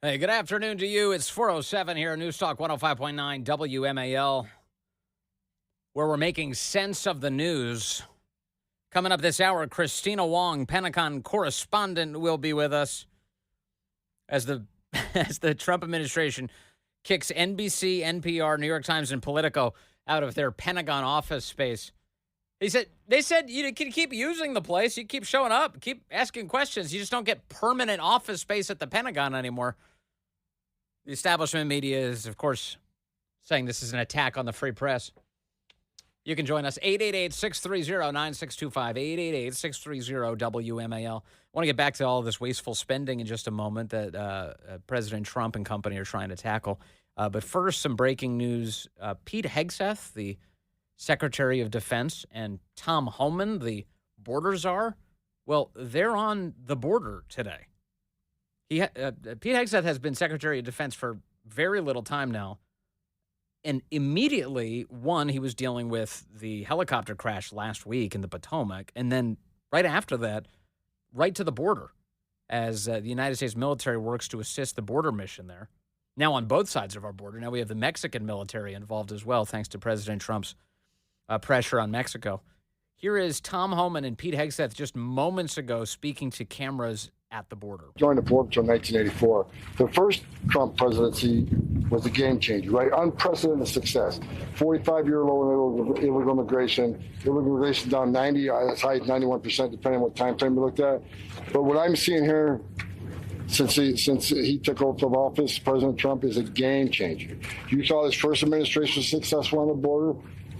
Hey, good afternoon to you. It's 4:07 here, News Talk 105.9 WMAL, where we're making sense of the news. Coming up this hour, Kristina Wong, Pentagon Correspondent, will be with us as the Trump administration kicks NBC, NPR, New York Times, and Politico out of their Pentagon office space. They said you can keep using the place. You keep showing up, keep asking questions. You just don't get permanent office space at the Pentagon anymore. The establishment media is, of course, saying this is an attack on the free press. You can join us, 888-630-9625, 888-630-WMAL. I want to get back to all of this wasteful spending in just a moment that President Trump and company are trying to tackle. But first, some breaking news. Pete Hegseth, the Secretary of Defense, and Tom Homan, the border czar, well, they're on the border today. Pete Hegseth has been Secretary of Defense for very little time now. And immediately, he was dealing with the helicopter crash last week in the Potomac. And then right after that, right to the border as the United States military works to assist the border mission there. Now on both sides of our border. Now we have the Mexican military involved as well, thanks to President Trump's pressure on Mexico. Here is Tom Homan and Pete Hegseth just moments ago speaking to cameras at the border. Joined the border in 1984. The first Trump presidency was a game changer, right? Unprecedented success. 45-year low illegal immigration. Illegal immigration down 90, as high as 91%, depending on what time frame we looked at. But what I'm seeing here, since he took oath of office, President Trump is a game changer. You saw his first administration was successful on the border.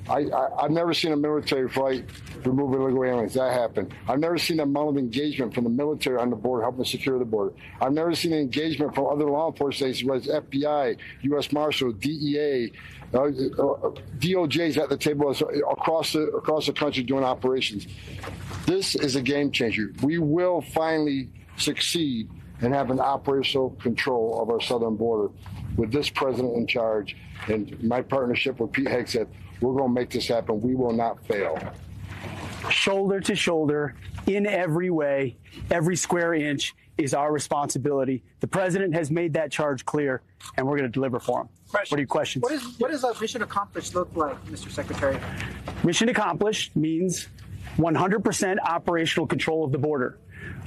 I've never seen a military flight remove illegal aliens. That happened. I've never seen a amount of engagement from the military on the border helping secure the border. I've never seen engagement from other law enforcement agencies, whether it's FBI, U.S. Marshals, DEA, DOJ's at the table across the country doing operations. This is a game changer. We will finally succeed and have an operational control of our southern border with this president in charge and my partnership with Pete Hegseth. We're going to make this happen. We will not fail. Shoulder to shoulder, in every way, every square inch is our responsibility. The president has made that charge clear, and we're going to deliver for him. What are your questions? What does a mission accomplished look like, Mr. Secretary? Mission accomplished means 100% operational control of the border.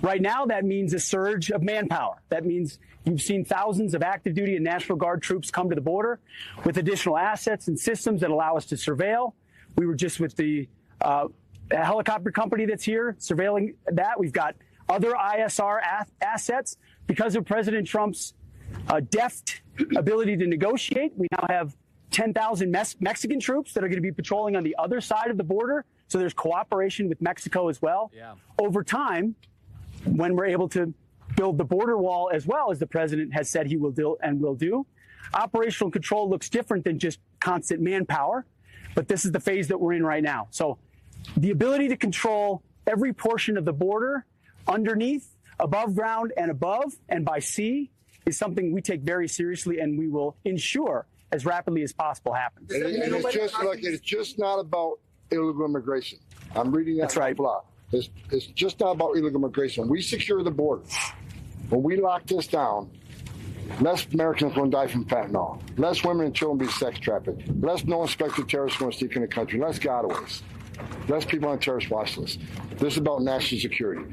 Right now, that means a surge of manpower. That means you've seen thousands of active duty and National Guard troops come to the border with additional assets and systems that allow us to surveil. We were just with the helicopter company that's here surveilling that. We've got other ISR assets. Because of President Trump's deft ability to negotiate, we now have 10,000 Mexican troops that are going to be patrolling on the other side of the border. So there's cooperation with Mexico as well. Yeah. Over time, when we're able to build the border wall as well as the president has said he will do and will do, operational control looks different than just constant manpower. But this is the phase that we're in right now. So the ability to control every portion of the border underneath, above ground, and above, and by sea is something we take very seriously, and we will ensure as rapidly as possible happens. And it's just not about illegal immigration. I'm reading that. That's right. It's just not about illegal immigration. When we secure the border, when we lock this down, less Americans will die from fentanyl. Less women and children be sex trafficked. Less no-inspected terrorists going to sneak in the country. Less gotaways. Less people on terrorist watch lists. This is about national security.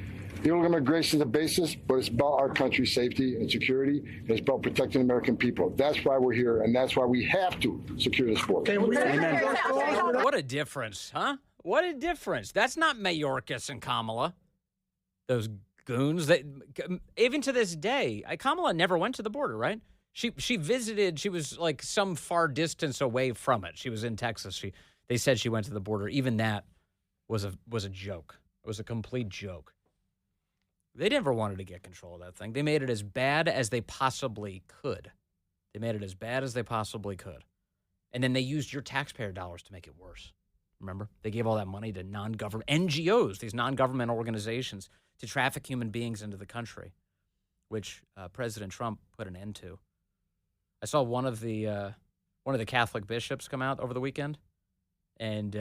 Illegal immigration is a basis, but it's about our country's safety and security. And it's about protecting American people. That's why we're here, and that's why we have to secure this border. What a difference, huh? What a difference. That's not Mayorkas and Kamala, those goons. Even to this day, Kamala never went to the border, right? She visited. She was like some far distance away from it. She was in Texas. They said she went to the border. Even that was a joke. It was a complete joke. They never wanted to get control of that thing. They made it as bad as they possibly could. And then they used your taxpayer dollars to make it worse. Remember? They gave all that money to non-government NGOs, these non-government organizations, to traffic human beings into the country, which President Trump put an end to. I saw one of the Catholic bishops come out over the weekend and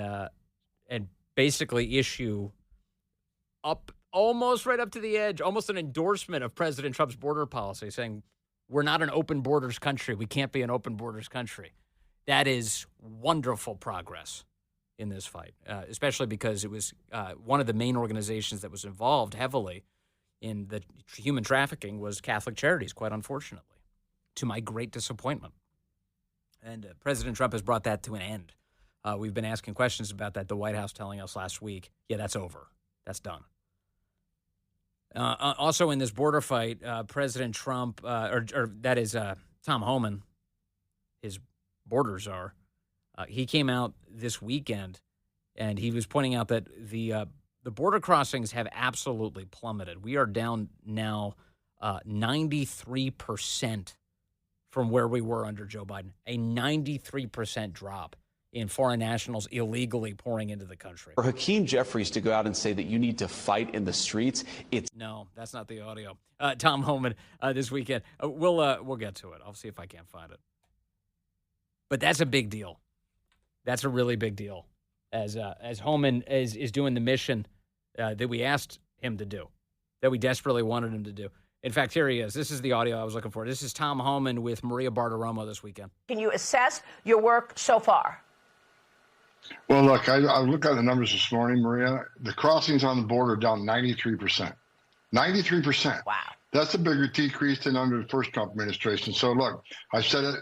basically issue up almost right up to the edge, almost an endorsement of President Trump's border policy, saying we're not an open borders country. We can't be an open borders country. That is wonderful progress in this fight, especially because it was one of the main organizations that was involved heavily in the human trafficking was Catholic Charities, quite unfortunately, to my great disappointment. And President Trump has brought that to an end. We've been asking questions about that. The White House telling us last week, yeah, that's over. That's done. Also in this border fight, President Trump, or that is Tom Homan, his border czar, he came out this weekend and he was pointing out that the border crossings have absolutely plummeted. We are down now 93% from where we were under Joe Biden, a 93% drop in foreign nationals illegally pouring into the country. For Hakeem Jeffries to go out and say that you need to fight in the streets, No, that's not the audio. Tom Homan this weekend. We'll get to it. I'll see if I can't find it. But that's a big deal. That's a really big deal. As Homan is doing the mission that we asked him to do, that we desperately wanted him to do. In fact, here he is. This is the audio I was looking for. This is Tom Homan with Maria Bartiromo this weekend. Can you assess your work so far? Well, look, I looked at the numbers this morning, Maria. The crossings on the border are down 93%. 93%. Wow. That's a bigger decrease than under the first Trump administration. So, look, I said it.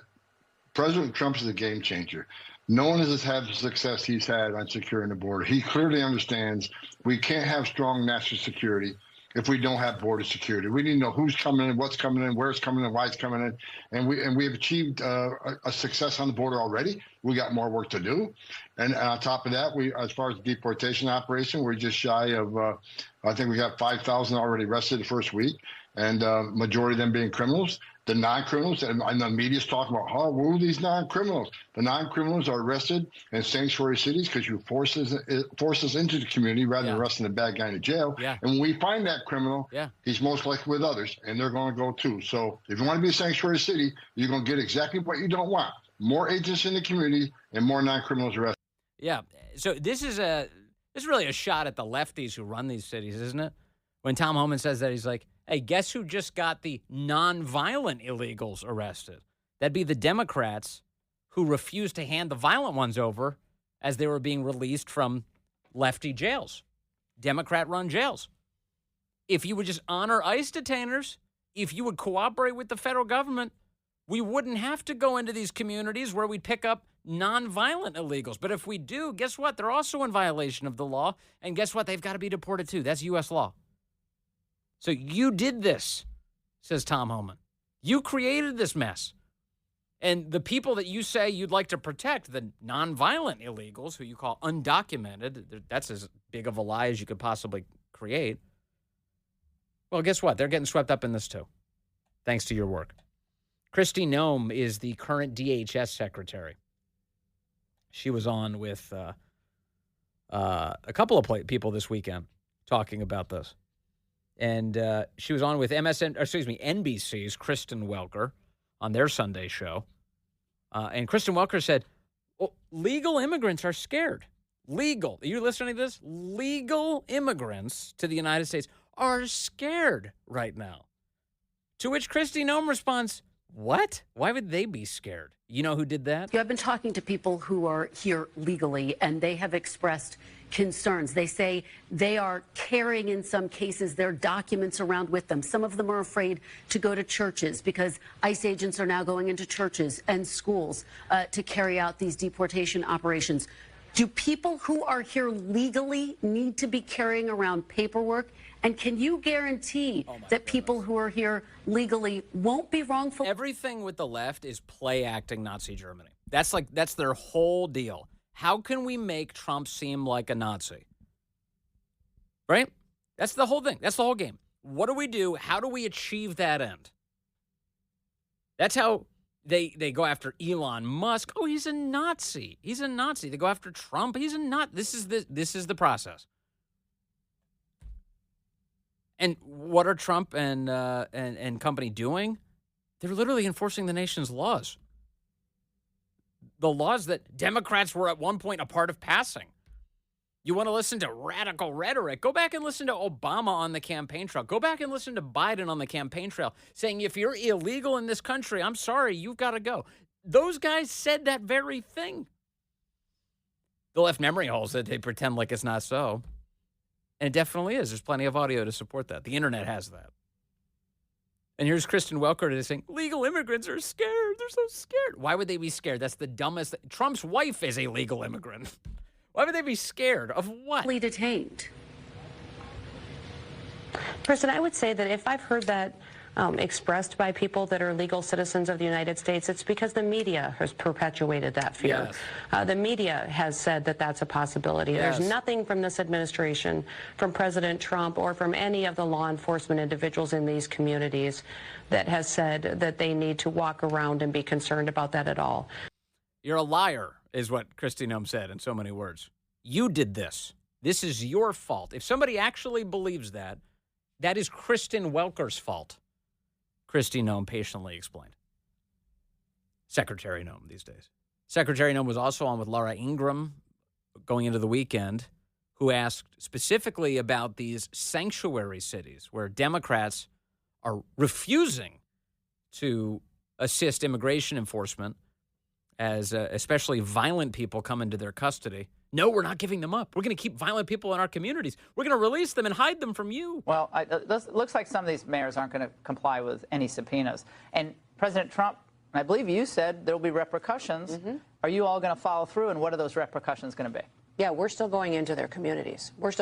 President Trump is a game changer. No one has had the success he's had on securing the border. He clearly understands we can't have strong national security if we don't have border security. We need to know who's coming in, what's coming in, where it's coming in, why it's coming in. And we have achieved a success on the border already. We got more work to do. And on top of that, we, as far as the deportation operation, we're just shy of, I think we got 5,000 already arrested the first week, and majority of them being criminals. The non-criminals, and the media's talking about, who are these non-criminals? The non-criminals are arrested in sanctuary cities because you force us into the community rather than arresting the bad guy in the jail. Yeah. And when we find that criminal, he's most likely with others, and they're going to go too. So if you want to be a sanctuary city, you're going to get exactly what you don't want. More agents in the community and more non-criminals arrested. Yeah. So this is really a shot at the lefties who run these cities, isn't it? When Tom Homan says that, he's like, hey, guess who just got the nonviolent illegals arrested? That'd be the Democrats who refused to hand the violent ones over as they were being released from lefty jails, Democrat-run jails. If you would just honor ICE detainers, if you would cooperate with the federal government, we wouldn't have to go into these communities where we'd pick up nonviolent illegals. But if we do, guess what? They're also in violation of the law. And guess what? They've got to be deported too. That's U.S. law. So you did this, says Tom Homan. You created this mess. And the people that you say you'd like to protect, the nonviolent illegals, who you call undocumented, that's as big of a lie as you could possibly create. Well, guess what? They're getting swept up in this too, thanks to your work. Kristina Wong is the current DHS secretary. She was on with a couple of people this weekend talking about this. And she was on with NBC's Kristen Welker on their Sunday show. And Kristen Welker said, well, legal immigrants are scared. Legal. Are you listening to this? Legal immigrants to the United States are scared right now. To which Kristina Wong responds, what? Why would they be scared? You know who did that? I've been talking to people who are here legally, and they have expressed concerns. They say they are carrying, in some cases, their documents around with them. Some of them are afraid to go to churches because ICE agents are now going into churches and schools to carry out these deportation operations. Do people who are here legally need to be carrying around paperwork? And can you guarantee that people who are here legally won't be wrongful? Everything with the left is play acting Nazi Germany. That's their whole deal. How can we make Trump seem like a Nazi? Right? That's the whole thing. That's the whole game. What do we do? How do we achieve that end? That's how they go after Elon Musk. Oh, he's a Nazi. He's a Nazi. They go after Trump. He's a Nazi. This is the process. And what are Trump and company doing? They're literally enforcing the nation's laws. The laws that Democrats were at one point a part of passing. You want to listen to radical rhetoric? Go back and listen to Obama on the campaign trail. Go back and listen to Biden on the campaign trail saying, if you're illegal in this country, I'm sorry, you've got to go. Those guys said that very thing. The left memory holes that they pretend like it's not so. And it definitely is. There's plenty of audio to support that. The internet has that. And here's Kristen Welker saying, legal immigrants are scared. They're so scared. Why would they be scared? That's the dumbest. Trump's wife is a legal immigrant. Why would they be scared of what? Detained. President, I would say that if I've heard that expressed by people that are legal citizens of the United States, it's because the media has perpetuated that fear. Yes. The media has said that that's a possibility. Yes. There's nothing from this administration, from President Trump, or from any of the law enforcement individuals in these communities that has said that they need to walk around and be concerned about that at all. You're a liar, is what Kristina Wong said in so many words. You did this. This is your fault. If somebody actually believes that, that is Kristen Welker's fault. Kristina Wong patiently explained. Secretary Noem these days. Secretary Noem was also on with Laura Ingraham going into the weekend, who asked specifically about these sanctuary cities where Democrats are refusing to assist immigration enforcement as especially violent people come into their custody. No, we're not giving them up. We're going to keep violent people in our communities. We're going to release them and hide them from you. Well, it looks like some of these mayors aren't going to comply with any subpoenas. And President Trump, I believe you said there will be repercussions. Mm-hmm. Are you all going to follow through, and what are those repercussions going to be? Yeah, we're still going into their communities. But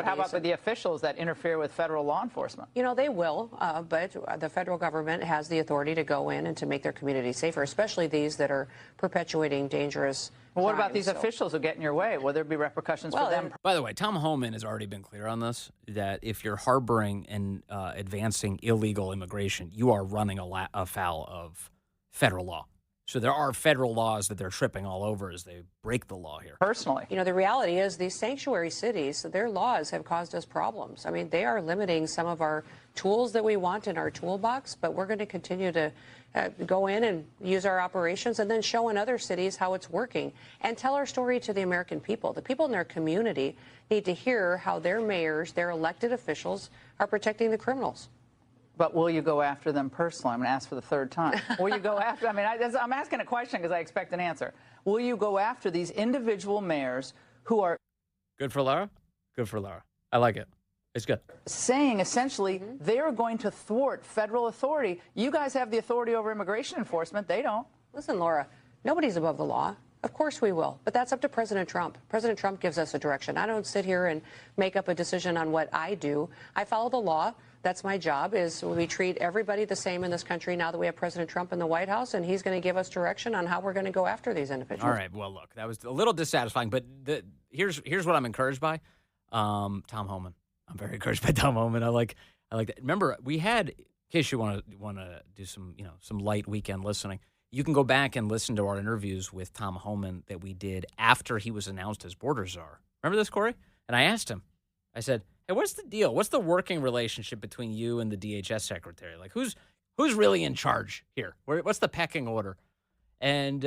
how about with the officials that interfere with federal law enforcement? You know, they will, but the federal government has the authority to go in and to make their communities safer, especially these that are perpetuating dangerous Well, what about crimes. these officials who get in your way? Will there be repetictions for them? By the way, Tom Homan has already been clear on this, that if you're harboring and advancing illegal immigration, you are running afoul of federal law. So there are federal laws that they're tripping all over as they break the law here. Personally. You know, the reality is these sanctuary cities, their laws have caused us problems. I mean, they are limiting some of our tools that we want in our toolbox, but we're going to continue to go in and use our operations and then show in other cities how it's working and tell our story to the American people. The people in their community need to hear how their mayors, their elected officials are protecting the criminals. But will you go after them personally? I'm going to ask for the third time. Will you go after? I mean, I'm asking a question because I expect an answer. Will you go after these individual mayors who are good for Laura? Good for Laura. I like it. It's good. Saying essentially they're going to thwart federal authority. You guys have the authority over immigration enforcement. They don't. Listen, Laura, nobody's above the law. Of course we will. But that's up to President Trump. President Trump gives us a direction. I don't sit here and make up a decision on what I do. I follow the law. That's my job, is we treat everybody the same in this country now that we have President Trump in the White House, and he's going to give us direction on how we're going to go after these individuals. All right. Well, look, that was a little dissatisfying, but here's what I'm encouraged by. Tom Homan. I'm very encouraged by Tom Homan. I like that. Remember, we had, in case you want to do some light weekend listening, you can go back and listen to our interviews with Tom Homan that we did after he was announced as border czar. Remember this, Corey? And I asked him, I said, hey, what's the deal? What's the working relationship between you and the DHS secretary? Like, who's really in charge here? What's the pecking order? And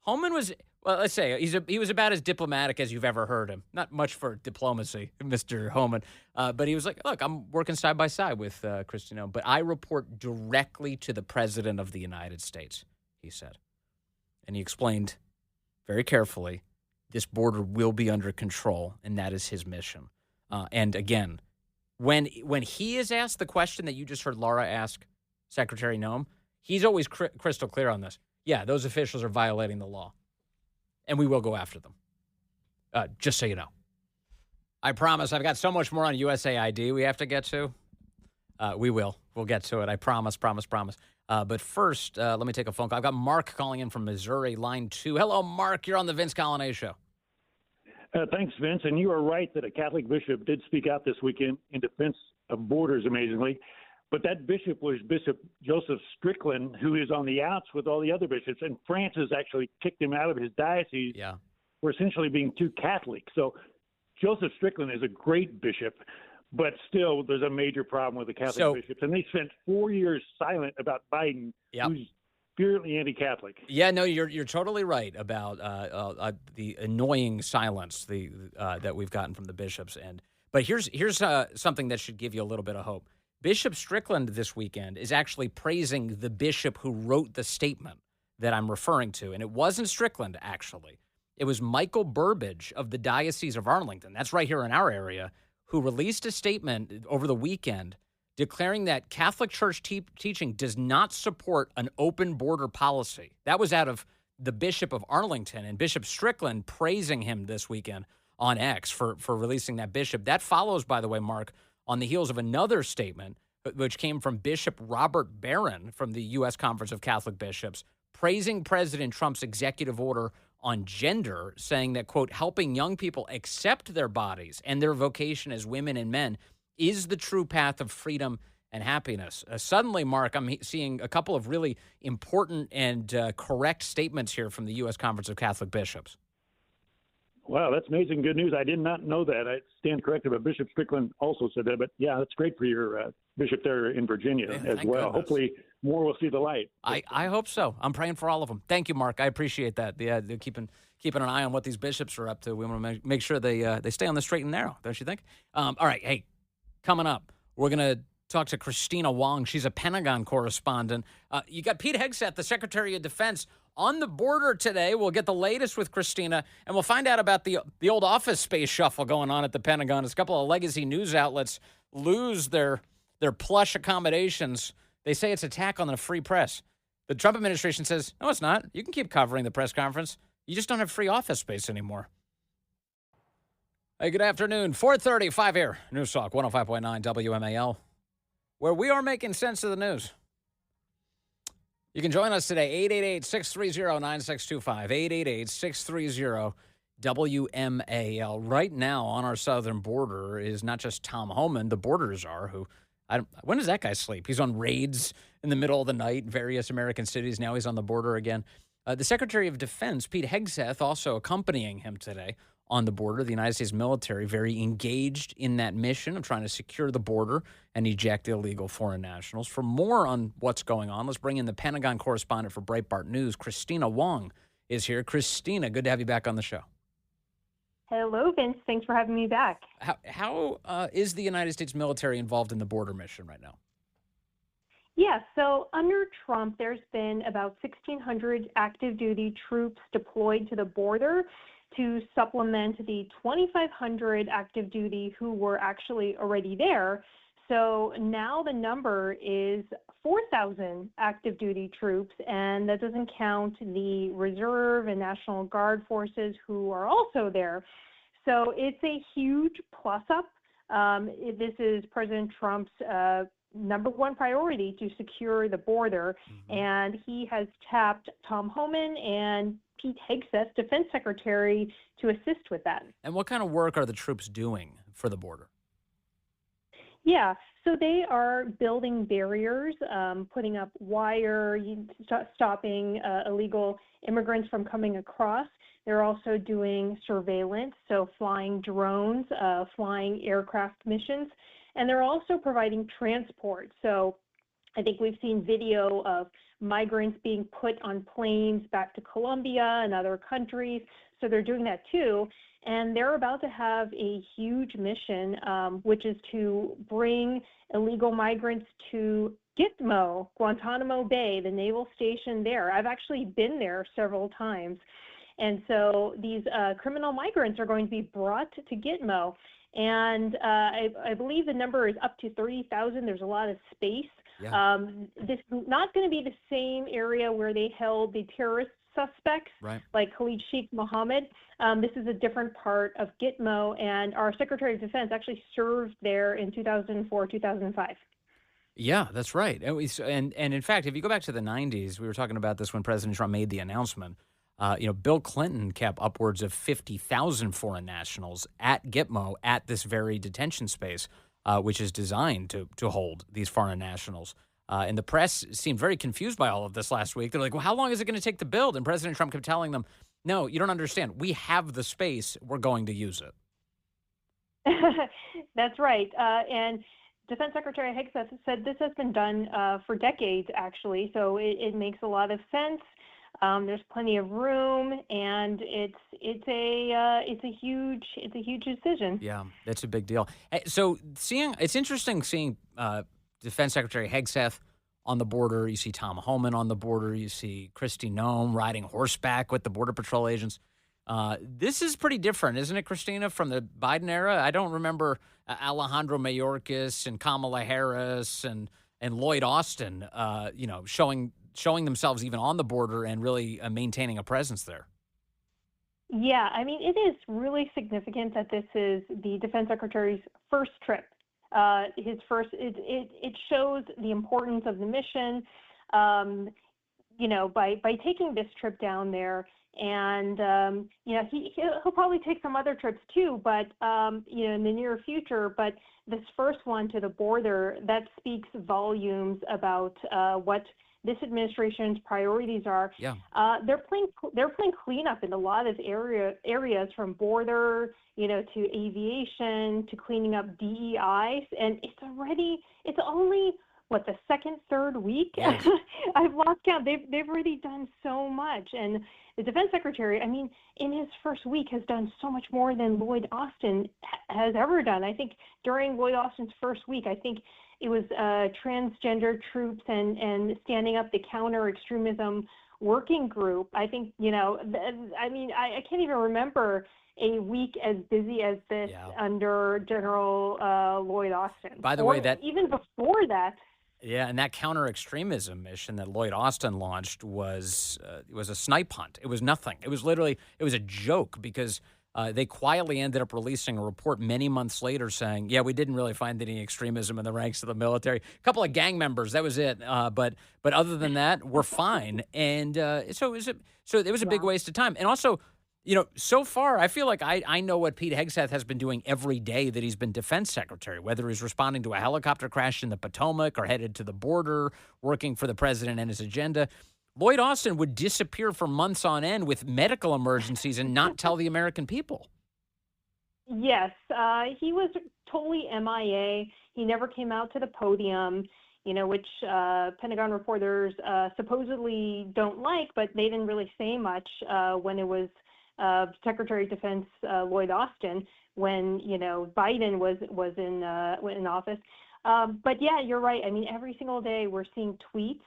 Homan was, well, let's say he was about as diplomatic as you've ever heard him. Not much for diplomacy, Mr. Homan. But he was like, look, I'm working side by side with Kristina Wong, but I report directly to the President of the United States, he said. And he explained very carefully, this border will be under control, and that is his mission. And again, when he is asked the question that you just heard Laura ask Secretary Noem, he's always crystal clear on this. Yeah, those officials are violating the law, and we will go after them. Just so you know. I promise. I've got so much more on USAID we have to get to. We will. We'll get to it. I promise. But first, let me take a phone call. I've got Mark calling in from Missouri, line 2. Hello, Mark. You're on the Vince Colonnese Show. Thanks, Vince. And you are right that a Catholic bishop did speak out this weekend in defense of borders, amazingly. But that bishop was Bishop Joseph Strickland, who is on the outs with all the other bishops. And Francis actually kicked him out of his diocese for essentially being too Catholic. So Joseph Strickland is a great bishop, but still there's a major problem with the Catholic bishops. And they spent 4 years silent about Biden, who's purely anti-Catholic. Yeah, no, you're totally right about the annoying silence that we've gotten from the bishops. But here's something that should give you a little bit of hope. Bishop Strickland this weekend is actually praising the bishop who wrote the statement that I'm referring to, and it wasn't Strickland actually. It was Michael Burbidge of the Diocese of Arlington. That's right here in our area, who released a statement over the weekend declaring that Catholic Church teaching does not support an open border policy. That was out of the Bishop of Arlington, and Bishop Strickland praising him this weekend on X for releasing that bishop. That follows, by the way, Mark, on the heels of another statement, which came from Bishop Robert Barron from the U.S. Conference of Catholic Bishops, praising President Trump's executive order on gender, saying that, quote, helping young people accept their bodies and their vocation as women and men is the true path of freedom and happiness. Suddenly, Mark, I'm seeing a couple of really important and correct statements here from the U.S. Conference of Catholic Bishops. Wow, that's amazing good news. I did not know that. I stand corrected, but Bishop Strickland also said that. But yeah, that's great for your bishop there in Virginia as well. Goodness. Hopefully more will see the light. I hope so. I'm praying for all of them. Thank you, Mark. I appreciate that. Yeah, they're keeping an eye on what these bishops are up to. We want to make sure they stay on the straight and narrow, don't you think? All right, hey, coming up, we're going to talk to Kristina Wong. She's a Pentagon correspondent. You got Pete Hegseth, the Secretary of Defense, on the border today. We'll get the latest with Kristina, and we'll find out about the old office space shuffle going on at the Pentagon. As a couple of legacy news outlets lose their plush accommodations. They say it's an attack on the free press. The Trump administration says, no, it's not. You can keep covering the press conference. You just don't have free office space anymore. Hey, good afternoon. 4:35 here. News Talk 105.9 WMAL, where we are making sense of the news. You can join us today, 888-630-9625, 888-630-WMAL. Right now on our southern border is not just Tom Homan, the border czar, who, when does that guy sleep? He's on raids in the middle of the night in various American cities. Now he's on the border again. The Secretary of Defense, Pete Hegseth, also accompanying him today on the border. The United States military very engaged in that mission of trying to secure the border and eject illegal foreign nationals. For more on what's going on, let's bring in the Pentagon correspondent for Breitbart News. Kristina Wong is here. Kristina, good to have you back on the show. Hello, Vince. Thanks for having me back. How is the United States military involved in the border mission right now? Yeah, so under Trump, there's been about 1,600 active duty troops deployed to the border to supplement the 2,500 active duty who were actually already there. So now the number is 4,000 active duty troops, and that doesn't count the reserve and National Guard forces who are also there. So it's a huge plus up. This is President Trump's number one priority, to secure the border, and he has tapped Tom Homan and Pete Hegseth, Defense Secretary, to assist with that. And what kind of work are the troops doing for the border? Yeah, so they are building barriers, putting up wire, stopping illegal immigrants from coming across. They're also doing surveillance, so flying drones, flying aircraft missions, and they're also providing transport. So I think we've seen video of migrants being put on planes back to Colombia and other countries. So they're doing that too. And they're about to have a huge mission, which is to bring illegal migrants to Gitmo, Guantanamo Bay, the naval station there. I've actually been there several times. And so these criminal migrants are going to be brought to Gitmo. And I believe the number is up to 30,000. There's a lot of space. Yeah. This is not going to be the same area where they held the terrorist suspects, right, like Khalid Sheikh Mohammed. This is a different part of Gitmo, and our Secretary of Defense actually served there in 2004, 2005. Yeah, that's right. And in fact, if you go back to the 90s, we were talking about this when President Trump made the announcement. Bill Clinton kept upwards of 50,000 foreign nationals at Gitmo, at this very detention space, which is designed to hold these foreign nationals. And the press seemed very confused by all of this last week. They're like, well, how long is it going to take to build? And President Trump kept telling them, no, you don't understand. We have the space. We're going to use it. That's right. And Defense Secretary Hegseth said this has been done for decades, actually. So it makes a lot of sense. There's plenty of room, and it's a huge decision. Yeah, that's a big deal. So it's interesting seeing Defense Secretary Hegseth on the border. You see Tom Homan on the border. You see Kristina Wong riding horseback with the Border Patrol agents. This is pretty different, isn't it, Kristina, from the Biden era? I don't remember Alejandro Mayorkas and Kamala Harris and Lloyd Austin, showing themselves even on the border and really maintaining a presence there. Yeah, I mean, it is really significant that this is the Defense Secretary's first trip. His first. It shows the importance of the mission. By taking this trip down there. And, he'll probably take some other trips too, but, in the near future. But this first one to the border, that speaks volumes about what this administration's priorities are. Yeah. They're playing cleanup in a lot of areas from border, to aviation, to cleaning up DEI. And it's only the third week? Yes. I've lost count. They've already done so much. And the Defense Secretary, I mean, in his first week has done so much more than Lloyd Austin has ever done. I think during Lloyd Austin's first week, I think it was transgender troops and standing up the counter-extremism working group. I think, I can't even remember a week as busy as this under General Lloyd Austin. By the way, even before that. Yeah, and that counter-extremism mission that Lloyd Austin launched was a snipe hunt. It was nothing. It was a joke because they quietly ended up releasing a report many months later saying, yeah, we didn't really find any extremism in the ranks of the military. A couple of gang members, that was it. But other than that, we're fine. And so it was a big waste of time. And also, so far, I feel like I know what Pete Hegseth has been doing every day that he's been defense secretary, whether he's responding to a helicopter crash in the Potomac or headed to the border, working for the president and his agenda. Lloyd Austin would disappear for months on end with medical emergencies and not tell the American people. Yes, he was totally MIA. He never came out to the podium, which Pentagon reporters supposedly don't like, but they didn't really say much when it was Secretary of Defense Lloyd Austin when Biden was in office. But yeah, you're right. I mean, every single day we're seeing tweets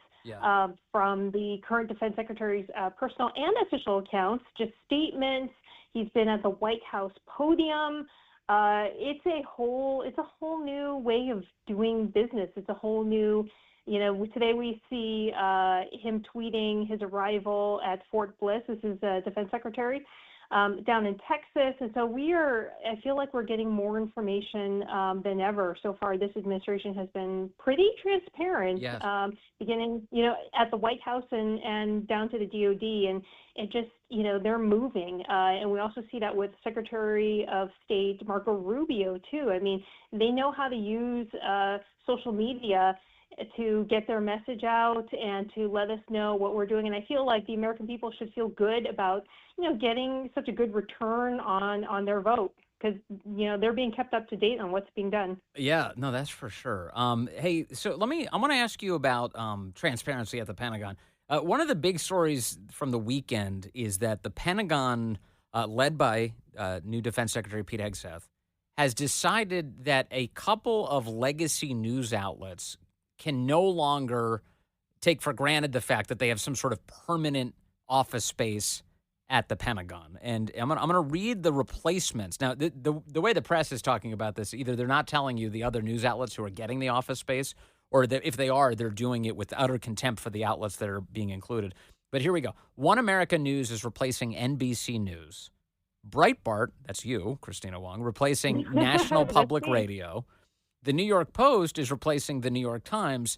from the current Defense Secretary's personal and official accounts, just statements. He's been at the White House podium. It's a whole new way of doing business. It's a whole new. Today we see him tweeting his arrival at Fort Bliss. This is the Defense Secretary down in Texas. And so I feel like we're getting more information than ever. So far, this administration has been pretty transparent, beginning, at the White House and down to the DOD. And it just, they're moving. And we also see that with Secretary of State Marco Rubio, too. I mean, they know how to use social media to get their message out and to let us know what we're doing. And I feel like the American people should feel good about, getting such a good return on their vote because, they're being kept up to date on what's being done. Yeah, no, that's for sure. Hey, so I want to ask you about transparency at the Pentagon. One of the big stories from the weekend is that the Pentagon, led by new Defense Secretary Pete Hegseth, has decided that a couple of legacy news outlets can no longer take for granted the fact that they have some sort of permanent office space at the Pentagon. And I'm going to read the replacements. Now, the way the press is talking about this, either they're not telling you the other news outlets who are getting the office space, or that if they are, they're doing it with utter contempt for the outlets that are being included. But here we go. One America News is replacing NBC News. Breitbart, that's you, Kristina Wong, replacing National Public Radio. The New York Post is replacing the New York Times,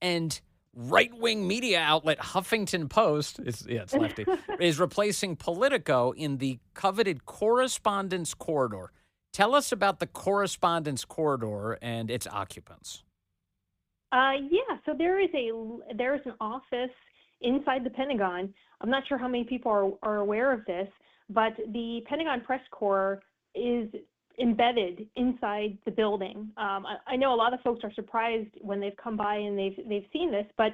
and right-wing media outlet Huffington Post, it's lefty, is replacing Politico in the coveted Correspondence Corridor. Tell us about the Correspondence Corridor and its occupants. So there's an office inside the Pentagon. I'm not sure how many people are aware of this, but the Pentagon Press Corps is embedded inside the building. I know a lot of folks are surprised when they've come by and they've seen this, but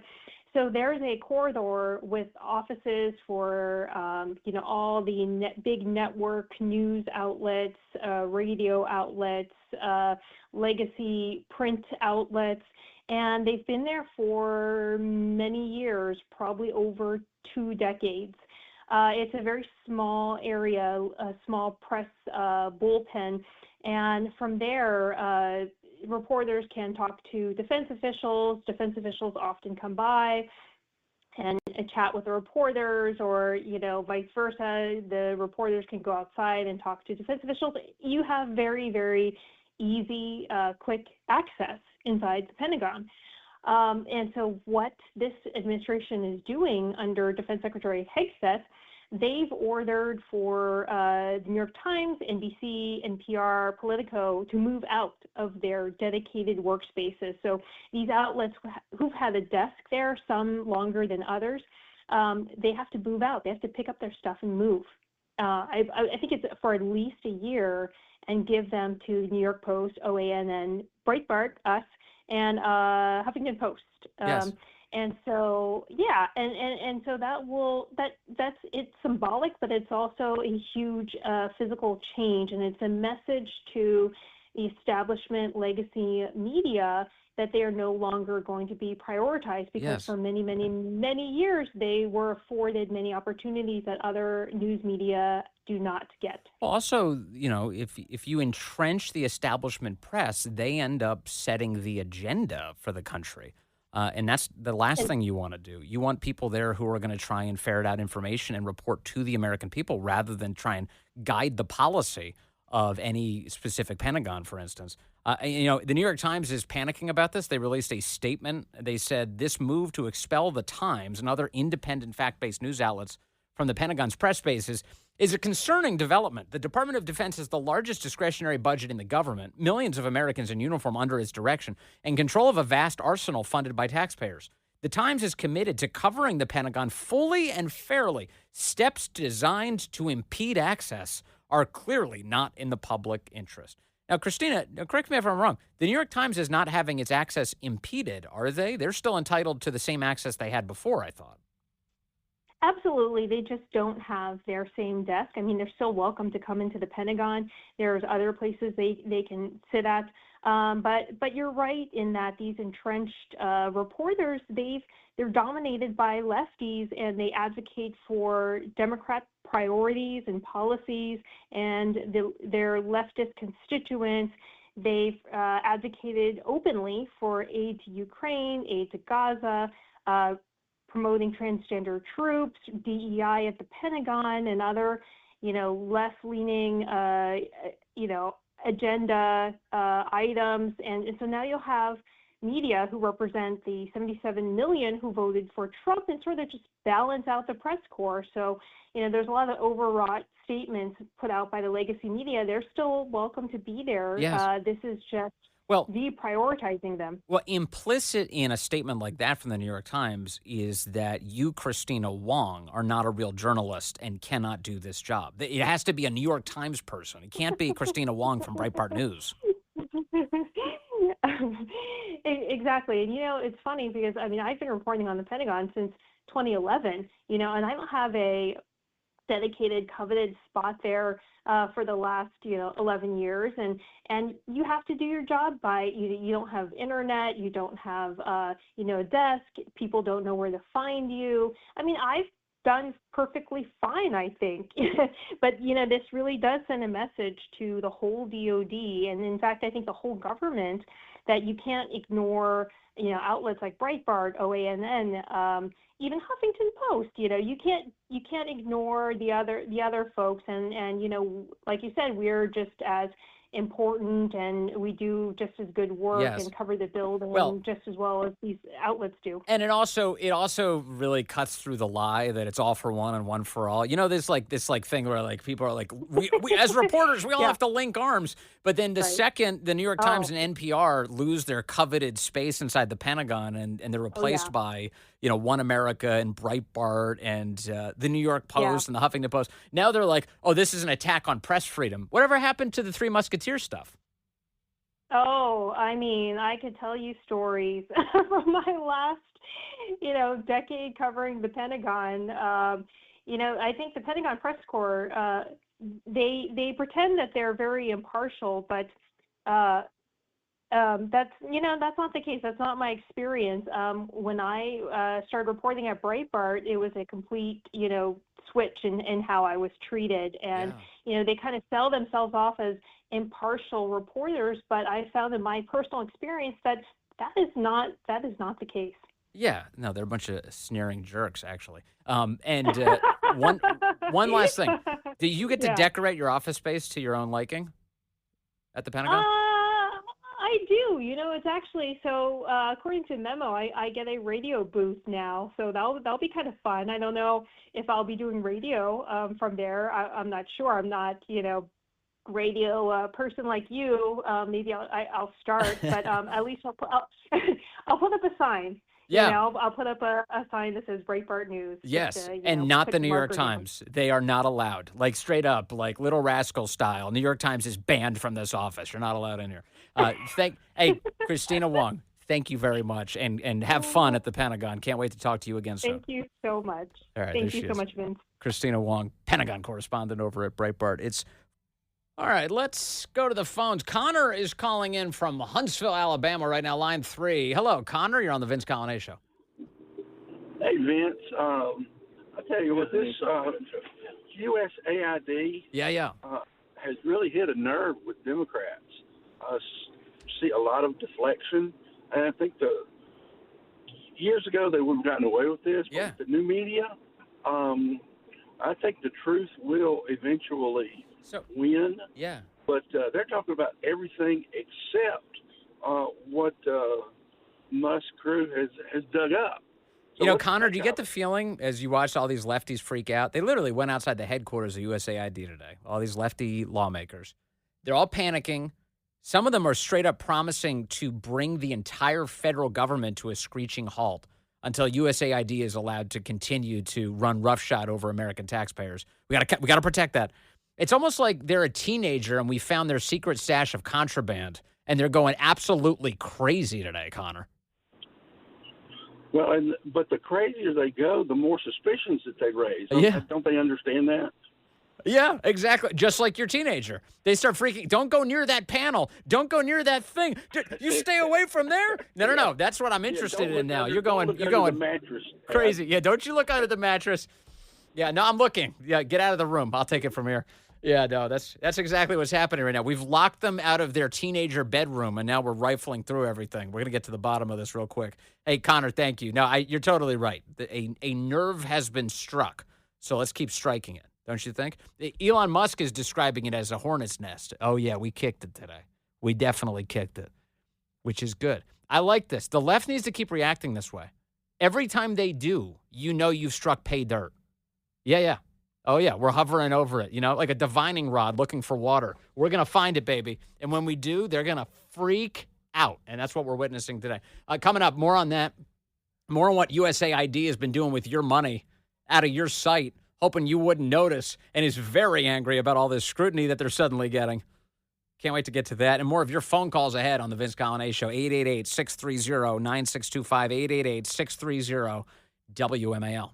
so there's a corridor with offices for all the big network news outlets, radio outlets, legacy print outlets, and they've been there for many years, probably over 2 decades. It's a very small area, a small press bullpen, and from there, reporters can talk to defense officials. Defense officials often come by and chat with the reporters, or vice versa. The reporters can go outside and talk to defense officials. You have very, very easy, quick access inside the Pentagon. And so what this administration is doing under Defense Secretary Hegseth, they've ordered for the New York Times, NBC, NPR, Politico to move out of their dedicated workspaces. So these outlets who've had a desk there, some longer than others, they have to move out. They have to pick up their stuff and move. I think it's for at least a year, and give them to New York Post, OANN, Breitbart, us, and Huffington Post. Yes. And so, yeah, and so that's it's symbolic, but it's also a huge physical change, and it's a message to the establishment legacy media that they are no longer going to be prioritized, because for many, many, many years they were afforded many opportunities that other news media do not get. Also, if you entrench the establishment press, they end up setting the agenda for the country. And that's the last thing you want to do. You want people there who are going to try and ferret out information and report to the American people, rather than try and guide the policy of any specific Pentagon, for instance. The New York Times is panicking about this. They released a statement. They said this move to expel the Times and other independent fact-based news outlets from the Pentagon's press spaces is a concerning development. The Department of Defense has the largest discretionary budget in the government, millions of Americans in uniform under its direction, and control of a vast arsenal funded by taxpayers. The Times is committed to covering the Pentagon fully and fairly. Steps designed to impede access are clearly not in the public interest. Now, Kristina, correct me if I'm wrong, the New York Times is not having its access impeded, are they? They're still entitled to the same access they had before, I thought. Absolutely. They just don't have their same desk. I mean, they're still welcome to come into the Pentagon. There's other places they can sit at. But you're right in that these entrenched reporters, they're dominated by lefties, and they advocate for Democrat priorities and policies, and their leftist constituents. They've advocated openly for aid to Ukraine, aid to Gaza, promoting transgender troops, DEI at the Pentagon, and other, less-leaning, agenda items. And so now you'll have media who represent the 77 million who voted for Trump and sort of just balance out the press corps. So, there's a lot of overwrought statements put out by the legacy media. They're still welcome to be there. Yes. This is just deprioritizing them. Well, implicit in a statement like that from the New York Times is that you, Kristina Wong, are not a real journalist and cannot do this job. It has to be a New York Times person. It can't be Kristina Wong from Breitbart News. Exactly. And, it's funny because, I've been reporting on the Pentagon since 2011, and I don't have a dedicated, coveted spot there for the last 11 years, and you have to do your job by you don't have internet, you don't have a desk, people don't know where to find you. I've done perfectly fine, I think, but this really does send a message to the whole DoD, and in fact I think the whole government, that you can't ignore outlets like Breitbart, OANN, even Huffington Post. You can't ignore the other folks, and like you said, we're just as important, and we do just as good work and cover the building just as well as these outlets do. And it also really cuts through the lie that it's all for one and one for all. This thing where people are like, we as reporters, we all have to link arms. But then the second the New York Times and NPR lose their coveted space inside the Pentagon, and they're replaced by One America and Breitbart and the New York Post and the Huffington Post, now they're like, oh, this is an attack on press freedom. Whatever happened to the Three Musketeers? racketeer stuff. Oh, I mean, I could tell you stories from my last, decade covering the Pentagon. I think the Pentagon Press Corps, they pretend that they're very impartial, but that's not the case. That's not my experience. When I started reporting at Breitbart, it was a complete, switch in how I was treated. And, they kind of sell themselves off as impartial reporters, but I found in my personal experience that is not the case. Yeah, no, they're a bunch of sneering jerks, actually. And one last thing. Do you get to decorate your office space to your own liking at the Pentagon? I do. It's actually so. According to Memo, I get a radio booth now, so that'll be kind of fun. I don't know if I'll be doing radio from there. I'm not sure. I'm not radio person like you. Maybe I'll start, but at least I'll put up a sign. Yeah. I'll put up a sign that says Breitbart News. Yes, just, and not the New York marker Times. They are not allowed. Like straight up, like Little Rascal style. New York Times is banned from this office. You're not allowed in here. Hey, Kristina Wong, thank you very much, and have fun at the Pentagon. Can't wait to talk to you again soon. Thank you so much. All right, Thank you so much, Vince. Kristina Wong, Pentagon correspondent over at Breitbart. All right, let's go to the phones. Connor is calling in from Huntsville, Alabama right now, line 3. Hello, Connor. You're on the Vince Coglianese Show. Hey, Vince. I tell you what, this USAID has really hit a nerve with Democrats. I see a lot of deflection, and I think years ago they would have gotten away with this. But with the new media, I think the truth will eventually win. Yeah. But they're talking about everything except what Musk crew has dug up. So Connor, do you get the feeling as you watched all these lefties freak out? They literally went outside the headquarters of USAID today, all these lefty lawmakers. They're all panicking. Some of them are straight up promising to bring the entire federal government to a screeching halt until USAID is allowed to continue to run roughshod over American taxpayers. We got to protect that. It's almost like they're a teenager and we found their secret stash of contraband, and they're going absolutely crazy today, Connor. Well, but the crazier they go, the more suspicions that they raise. Don't they understand that? Yeah, exactly. Just like your teenager. They start freaking. Don't go near that panel. Don't go near that thing. You stay away from there. No. That's what I'm interested in now. You're going the mattress. Crazy. Yeah, don't you look under the mattress. Yeah, no, I'm looking. Yeah, get out of the room. I'll take it from here. Yeah, no, that's exactly what's happening right now. We've locked them out of their teenager bedroom, and now we're rifling through everything. We're going to get to the bottom of this real quick. Hey, Connor, thank you. No, you're totally right. A nerve has been struck, so let's keep striking it, don't you think? Elon Musk is describing it as a hornet's nest. Oh, yeah, we kicked it today. We definitely kicked it, which is good. I like this. The left needs to keep reacting this way. Every time they do, you've struck pay dirt. Yeah. Oh, yeah, we're hovering over it, like a divining rod looking for water. We're going to find it, baby. And when we do, they're going to freak out. And that's what we're witnessing today. Coming up, more on that, more on what USAID has been doing with your money out of your sight, hoping you wouldn't notice, and is very angry about all this scrutiny that they're suddenly getting. Can't wait to get to that. And more of your phone calls ahead on the Vince Coglianese Show, 888-630-9625, 888-630-WMAL.